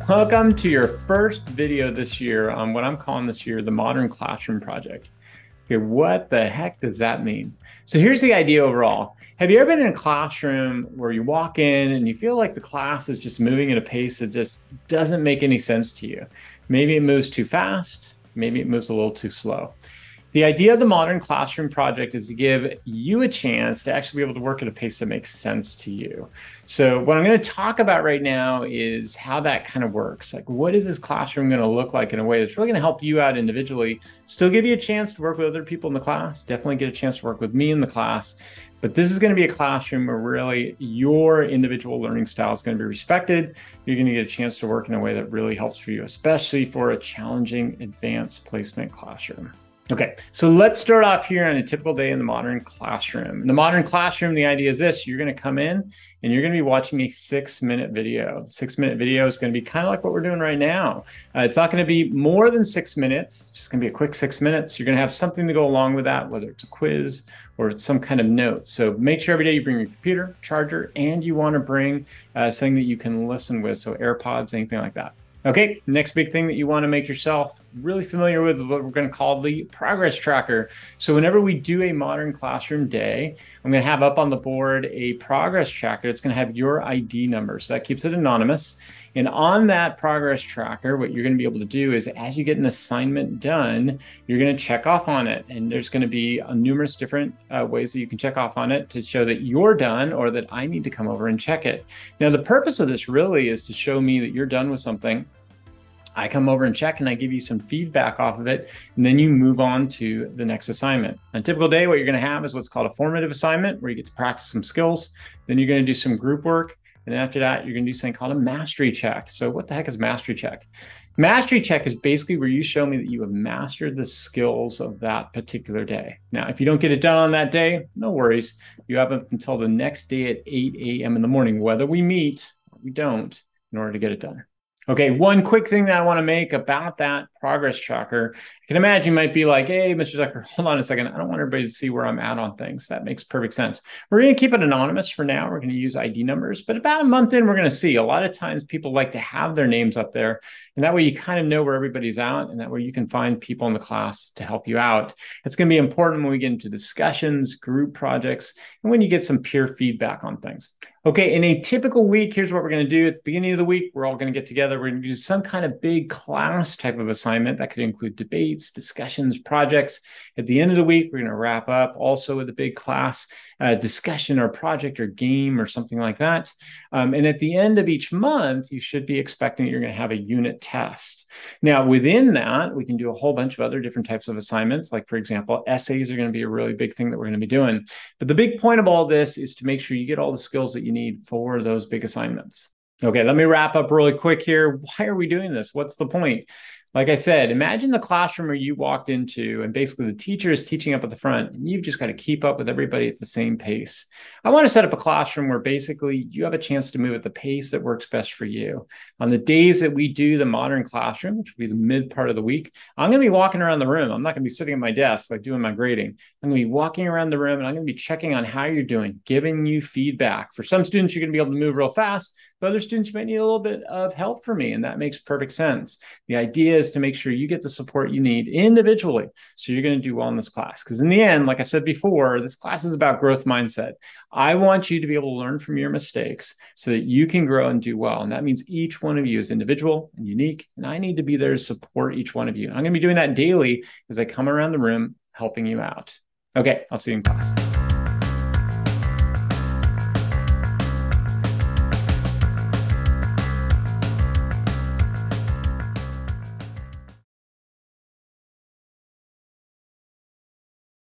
Welcome to your first video this year on what I'm calling this year the Modern Classroom Project. Okay, what the heck does that mean? So here's the idea overall. Have you ever been in a classroom where you walk in and you feel like the class is just moving at a pace that just doesn't make any sense to you? Maybe it moves too fast, maybe it moves a little too slow. The idea of the Modern Classroom Project is to give you a chance to actually be able to work at a pace that makes sense to you. So what I'm going to talk about right now is how that kind of works. Like, what is this classroom going to look like in a way that's really going to help you out individually, still give you a chance to work with other people in the class, definitely get a chance to work with me in the class. But this is going to be a classroom where really your individual learning style is going to be respected. You're going to get a chance to work in a way that really helps for you, especially for a challenging advanced placement classroom. Okay, so let's start off here on a typical day in the Modern Classroom. In the Modern Classroom, the idea is this: you're going to come in and you're going to be watching a 6-minute video. The 6-minute video is going to be kind of like what we're doing right now. It's not going to be more than 6 minutes. It's just going to be a quick 6 minutes. You're going to have something to go along with that, whether it's a quiz or it's some kind of note. So make sure every day you bring your computer, charger, and you want to bring something that you can listen with. So AirPods, anything like that. Okay, next big thing that you want to make yourself really familiar with is what we're going to call the progress tracker. So whenever we do a Modern Classroom day, I'm going to have up on the board a progress tracker. It's going to have your ID number. So that keeps it anonymous. And on that progress tracker, what you're going to be able to do is as you get an assignment done, you're going to check off on it. And there's going to be numerous different ways that you can check off on it to show that you're done or that I need to come over and check it. Now, the purpose of this really is to show me that you're done with something. I come over and check and I give you some feedback off of it, and then you move on to the next assignment. On a typical day, what you're going to have is what's called a formative assignment, where you get to practice some skills. Then you're going to do some group work. And then after that, you're going to do something called a mastery check. So what the heck is mastery check? Mastery check is basically where you show me that you have mastered the skills of that particular day. Now, if you don't get it done on that day, no worries. You have until the next day at 8 a.m. in the morning, whether we meet or we don't, in order to get it done. Okay, one quick thing that I want to make about that progress tracker. I can imagine you might be like, hey, Mr. Zucker, hold on a second. I don't want everybody to see where I'm at on things. That makes perfect sense. We're going to keep it anonymous for now. We're going to use ID numbers, but about a month in, we're going to see. A lot of times people like to have their names up there, and that way you kind of know where everybody's at, and that way you can find people in the class to help you out. It's going to be important when we get into discussions, group projects, and when you get some peer feedback on things. Okay, in a typical week, here's what we're going to do. At the beginning of the week, we're all going to get together. We're going to do some kind of big class type of assignment that could include debates, discussions, projects. At the end of the week, we're going to wrap up also with a big class discussion or project or game or something like that. And at the end of each month, you should be expecting that you're going to have a unit test. Now, within that, we can do a whole bunch of other different types of assignments. Like, for example, essays are going to be a really big thing that we're going to be doing. But the big point of all this is to make sure you get all the skills that you need for those big assignments. Okay, let me wrap up really quick here. Why are we doing this? What's the point? Like I said, imagine the classroom where you walked into and basically the teacher is teaching up at the front and you've just got to keep up with everybody at the same pace. I want to set up a classroom where basically you have a chance to move at the pace that works best for you. On the days that we do the Modern Classroom, which will be the mid part of the week, I'm going to be walking around the room. I'm not going to be sitting at my desk like doing my grading. I'm going to be walking around the room and I'm going to be checking on how you're doing, giving you feedback. For some students, you're going to be able to move real fast. For other students, you might need a little bit of help from me, and that makes perfect sense. The idea is to make sure you get the support you need individually, so you're going to do well in this class. Because in the end, like I said before, this class is about growth mindset. I want you to be able to learn from your mistakes so that you can grow and do well. And that means each one of you is individual and unique, and I need to be there to support each one of you. And I'm going to be doing that daily as I come around the room helping you out. Okay, I'll see you in class.